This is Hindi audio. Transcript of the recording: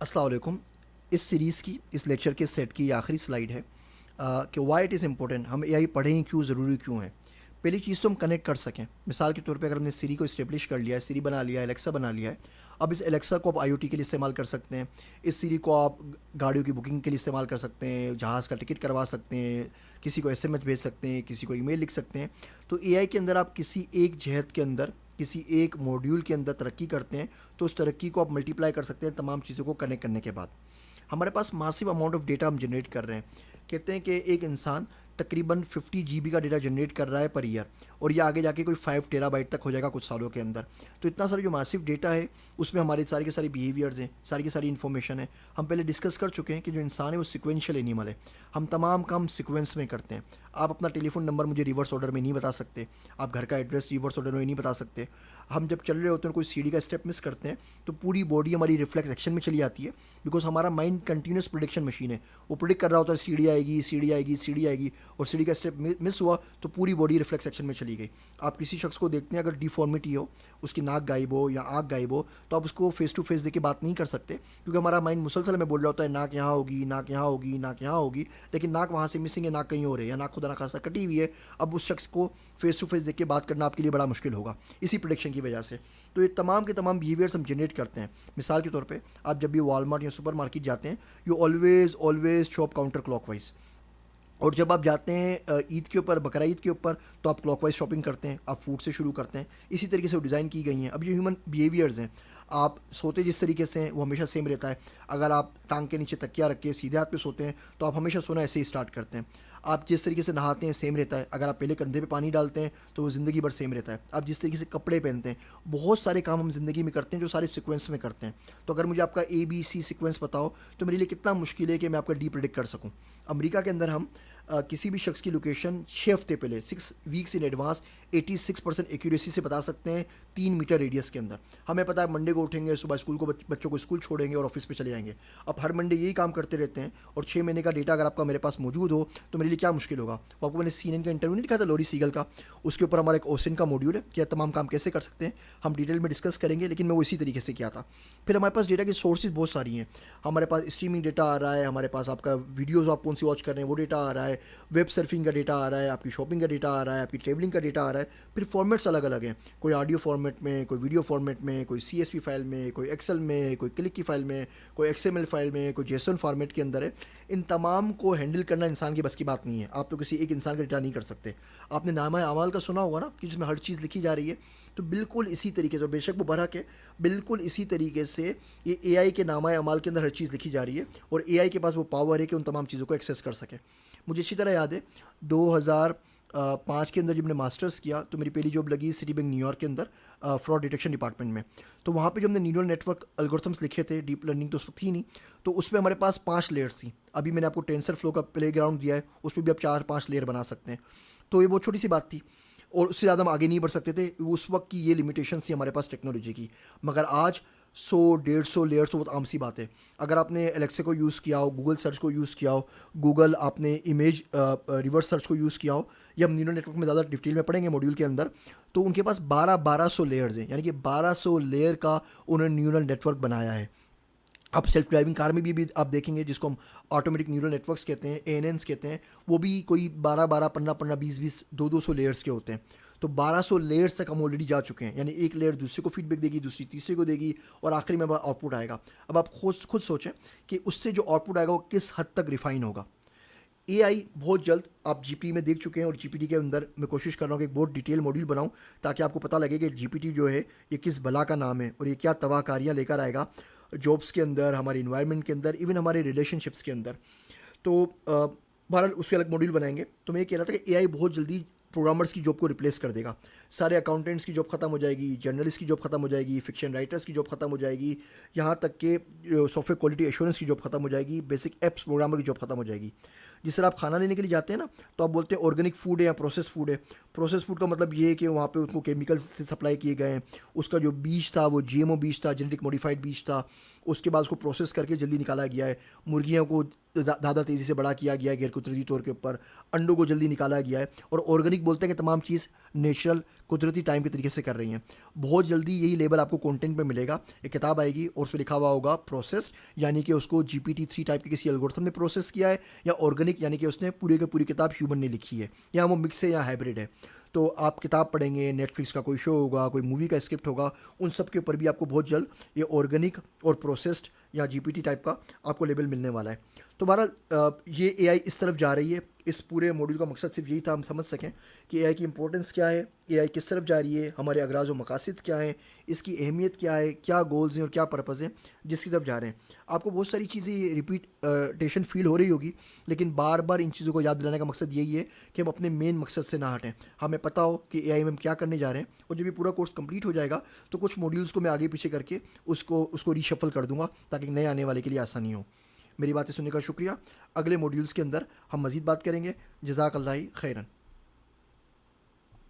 अस्सलाम वालेकुम। इस सीरीज़ की इस लेक्चर के सेट की ये आखिरी स्लाइड है कि वाई इट इज़ इम्पोर्टेंट, हम एआई पढ़ें क्यों, ज़रूरी क्यों है। पहली चीज़ तो हम कनेक्ट कर सकें। मिसाल के तौर पे अगर हमने सिरी को इस्टेब्लिश कर लिया है, सिरी बना लिया है, एलेक्सा बना लिया है, अब इस एलेक्सा को आप आईओटी के लिए इस्तेमाल कर सकते हैं। इस सिरी को आप गाड़ियों की बुकिंग के लिए इस्तेमाल कर सकते हैं, जहाज़ का टिकट करवा सकते हैं, किसी को एसएमएस भेज सकते हैं, किसी को ईमेल लिख सकते हैं। तो एआई के अंदर आप किसी एक जहत के अंदर, किसी एक मॉड्यूल के अंदर तरक्की करते हैं, तो उस तरक्की को आप मल्टीप्लाई कर सकते हैं तमाम चीज़ों को कनेक्ट करने के बाद। हमारे पास मासिव अमाउंट ऑफ डेटा हम जनरेट कर रहे हैं। कहते हैं कि एक इंसान तकरीबन 50 जीबी का डेटा जनरेट कर रहा है पर ईयर, और ये आगे जाके कोई 5 टेराबाइट तक हो जाएगा कुछ सालों के अंदर। तो इतना सारा जो मासिव डेटा है उसमें हमारे सारे के सारे बिहेवियर्स हैं, सारी की सारी इन्फॉर्मेशन है। हम पहले डिस्कस कर चुके हैं कि जो इंसान है वो सिक्वेंशियल एनिमल है। हम तमाम काम सिक्वेंस में करते हैं। आप अपना टेलीफोन नंबर मुझे रिवर्स ऑर्डर में नहीं बता सकते, आप घर का एड्रेस रिवर्स ऑर्डर में नहीं बता सकते। हम जब चल रहे होते हैं कोई सीढ़ी का स्टेप मिस करते हैं तो पूरी बॉडी हमारी रिफ्लेक्स एक्शन में चली जाती है, बिकॉज हमारा माइंड कंटिन्यूस प्रिडिक्शन मशीन है। वो प्रिडिक्ट कर रहा होता है सीढ़ी आएगी, सीढ़ी आएगी, सीढ़ी आएगी, और सीढ़ी का स्टेप मिस हुआ तो पूरी बॉडी रिफ्लेक्स एक्शन में चली गई। आप किसी शख्स को देखते हैं, अगर डिफॉर्मिटी हो, उसकी नाक गायब हो या आँख गायब हो, तो आप उसको फेस टू फेस देके बात नहीं कर सकते, क्योंकि हमारा माइंड मुसलसल में बोल रहा होता है नाक यहाँ होगी, नाक यहाँ होगी, नाक यहाँ होगी, लेकिन नाक वहाँ से मिसिंग है, नाक कहीं और है, या नाक खुदा ना खासा कटी हुई है। अब उस शख्स को फेस टू फेस देख के बात करना आपके लिए बड़ा मुश्किल होगा इसी प्रोडिक्शन की वजह से। तो ये तमाम के तमाम बिहेवियर्स हम जनरेट करते हैं। मिसाल के तौर पे आप जब भी वॉलमार्ट या सुपर मार्केट जाते हैं, you always always shop counter clockwise, और जब आप जाते हैं ईद के ऊपर, बकरा ईद के ऊपर, तो आप क्लॉकवाइज शॉपिंग करते हैं, आप फूड से शुरू करते हैं। इसी तरीके से वो डिज़ाइन की गई हैं। अब ये ह्यूमन बिहेवियर्स हैं। आप सोते जिस तरीके से हैं वो हमेशा सेम रहता है। अगर आप टांग के नीचे तकिया रख के सीधे हाथ पे सोते हैं तो आप हमेशा सोना ऐसे ही स्टार्ट करते हैं। आप जिस तरीके से नहाते हैं सेम रहता है। अगर आप पहले कंधे पे पानी डालते हैं तो वो ज़िंदगी भर सेम रहता है। आप जिस तरीके से कपड़े पहनते हैं, बहुत सारे काम हम ज़िंदगी में करते हैं जो सारे सीक्वेंस में करते हैं। तो अगर मुझे आपका ABC सीक्वेंस बताओ तो मेरे लिए कितना मुश्किल है कि मैं आपका डी प्रिडिक्ट कर सकूँ। अमेरिका के अंदर हम किसी भी शख्स की लोकेशन 6 हफ्ते पहले, 6 वीक्स इन एडवांस 86% एक्यूरेसी से बता सकते हैं 3 मीटर रेडियस के अंदर। हमें पता है मंडे को उठेंगे, सुबह स्कूल को बच्चों को स्कूल छोड़ेंगे और ऑफिस पे चले जाएंगे। अब हर मंडे यही काम करते रहते हैं, और 6 महीने का डेटा अगर आपका मेरे पास मौजूद हो तो मेरे लिए क्या मुश्किल होगा। वो आपको मैंने CNN का इंटरव्यू नहीं दिखा था लॉरी सीगल का, उसके ऊपर हमारा एक ओसिन का मॉड्यूल है कि तमाम काम कैसे कर सकते हैं। हम डिटेल में डिस्कस करेंगे, लेकिन मैं वो इसी तरीके से किया था। फिर हमारे पास डेटा की सोर्सेज बहुत सारी हैं। हमारे पास स्ट्रीमिंग डेटा आ रहा है, हमारे पास आपका वीडियोज़ आप कौन सी वॉच कर रहे हैं वो डेटा आ रहा है, वेब सर्फिंग का डेटा आ रहा है, आपकी शॉपिंग का डेटा आ रहा है, आपकी ट्रेवलिंग का डेटा आ रहा है। फिर फॉर्मेट्स अलग अलग हैं, कोई ऑडियो फॉर्मेट में, कोई वीडियो फॉर्मेट में, कोई CSV फाइल में, कोई एक्सेल में, कोई क्लिक की फाइल में, कोई XML फाइल में, कोई JSON फॉर्मेट के अंदर है। इन तमाम को हैंडल करना इंसान की बस की बात नहीं है। आप तो किसी एक इंसान का डेटा नहीं कर सकते। आपने नामा अमाल का सुना होगा ना, कि जिसमें हर चीज़ लिखी जा रही है। तो बिल्कुल इसी तरीके से, और बेशक वो बरहक है, बिल्कुल इसी तरीके से ये AI के नामा अमाल के अंदर हर चीज़ लिखी जा रही है, और AI के पास वो पावर है कि उन तमाम चीज़ों को एक्सेस कर सके। मुझे अच्छी तरह याद है 2005 के अंदर जब मैंने मास्टर्स किया तो मेरी पहली जॉब लगी सिटी बैंक न्यूयॉर्क के अंदर फ्रॉड डिटेक्शन डिपार्टमेंट में। तो वहाँ पे जो हमने न्यूरल नेटवर्क एल्गोरिथम्स लिखे थे, डीप लर्निंग तो उस वक्त थी नहीं, तो उसमें हमारे पास 5 लेयर्स थी। अभी मैंने आपको टेंसर फ्लो का प्ले ग्राउंड दिया है, उसमें भी आप 4-5 लेयर बना सकते हैं। तो ये बहुत छोटी सी बात थी, और उससे ज़्यादा हम आगे नहीं बढ़ सकते थे। उस वक्त की ये लिमिटेशन थी हमारे पास टेक्नोलॉजी की। मगर आज 100-150 लेयर्स तो बहुत आम सी बात है। अगर आपने एलेक्सा को यूज़ किया हो, गूगल सर्च को यूज़ किया हो, गूगल आपने इमेज रिवर्स सर्च को यूज़ किया हो, या हम न्यूरल नेटवर्क में ज़्यादा डिटेल में पढ़ेंगे मॉड्यूल के अंदर, तो उनके पास 1200 लेयर्स हैं। यानी कि 1200 लेयर का उन्होंने न्यूरल नेटवर्क बनाया है। अब सेल्फ ड्राइविंग कार में भी आप देखेंगे, जिसको हम ऑटोमेटिक न्यूरल नेटवर्क्स कहते हैं, ANNs कहते हैं, वो भी कोई 12-12, 15-15, 20-20, 200 लेयर्स के होते हैं। तो 1200 लेयर्स तक हम ऑलरेडी जा चुके हैं। यानी एक लेयर दूसरे को फीडबैक देगी, दूसरी तीसरे को देगी, और आखिरी में आउटपुट आएगा। अब आप खुद सोचें कि उससे जो आउटपुट आएगा वो किस हद तक रिफाइन होगा। AI बहुत जल्द, आप GPT में देख चुके हैं, और GPT के अंदर मैं कोशिश कर रहा हूँ कि एक बहुत डिटेल मॉड्यूल बनाऊँ, ताकि आपको पता लगे कि GPT जो है ये किस बला का नाम है, और ये क्या तबाहकारियाँ लेकर आएगा जॉब्स के अंदर, हमारे इन्वायरमेंट के अंदर, इवन हमारे रिलेशनशिप्स के अंदर। तो बहरहाल उसके अलग मॉड्यूल बनाएंगे। तो मैं ये कह रहा था कि AI बहुत जल्दी प्रोग्रामर्स की जॉब को रिप्लेस कर देगा। सारे अकाउंटेंट्स की जॉब खत्म हो जाएगी, जर्नलिस्ट की जॉब खत्म हो जाएगी, फिक्शन राइटर्स की जॉब खत्म हो जाएगी, यहाँ तक कि सॉफ्टवेयर क्वालिटी एश्योरेंस की जॉब खत्म हो जाएगी, बेसिक एप्स प्रोग्रामर की जॉब खत्म हो जाएगी। जिस तरह आप खाना लेने के लिए जाते हैं ना, तो आप बोलते हैं ऑर्गेनिक फूड है या प्रोसेस फूड है। प्रोसेस फूड का मतलब ये है कि वहाँ पे उसको केमिकल्स से सप्लाई किए गए हैं, उसका जो बीज था वो GMO बीज था, जेनेटिक मॉडिफाइड बीज था, उसके बाद उसको प्रोसेस करके जल्दी निकाला गया है। मुर्गियों को ज़्यादा तेज़ी से बड़ा किया गया है गैर कुदरती तौर के ऊपर, अंडों को जल्दी निकाला गया है। और ऑर्गेनिक बोलते हैं कि तमाम चीज़ नेचुरल कुदरती टाइम के तरीके से कर रही हैं। बहुत जल्दी यही लेबल आपको कंटेंट पे मिलेगा, एक किताब आएगी और उसमें लिखा हुआ होगा प्रोसेस, यानी कि उसको GPT-3 टाइप के किसी एल्गोरिथम ने प्रोसेस किया है, या ऑर्गेनिक यानी कि उसने पूरी की पूरी किताब ह्यूमन ने लिखी है, या वो मिक्स है या हाइब्रिड है। तो आप किताब पढ़ेंगे, नेटफ्लिक्स का कोई शो होगा, कोई मूवी का स्क्रिप्ट होगा, उन सब के ऊपर भी आपको बहुत जल्द ये ऑर्गेनिक और प्रोसेस्ड या जीपीटी टाइप का आपको लेबल मिलने वाला है। तो बहरहाल ये एआई इस तरफ जा रही है। इस पूरे मॉड्यूल का मकसद सिर्फ यही था हम समझ सकें कि एआई की इंपॉर्टेंस क्या है, एआई किस तरफ जा रही है, हमारे अगराज व मकासद क्या हैं, इसकी अहमियत क्या है, क्या गोल्स हैं और क्या पर्पज़ हैं जिसकी तरफ जा रहे हैं। आपको बहुत सारी चीज़ें रिपीटेशन फील हो रही होगी, लेकिन बार बार इन चीज़ों को याद दिलाने का मकसद यही है कि हम अपने मेन मकसद से ना हटें। हमें पता हो कि एआई में हम क्या करने जा रहे हैं, और जब ये पूरा कोर्स कंप्लीट हो जाएगा तो कुछ मॉड्यूल्स को मैं आगे पीछे करके उसको रीशफल कर दूंगा, ताकि नए आने वाले के लिए आसानी हो। मेरी बातें सुनने का शुक्रिया। अगले मॉड्यूल्स के अंदर हम मज़ीद बात करेंगे। जज़ाकल्लाह खैरन।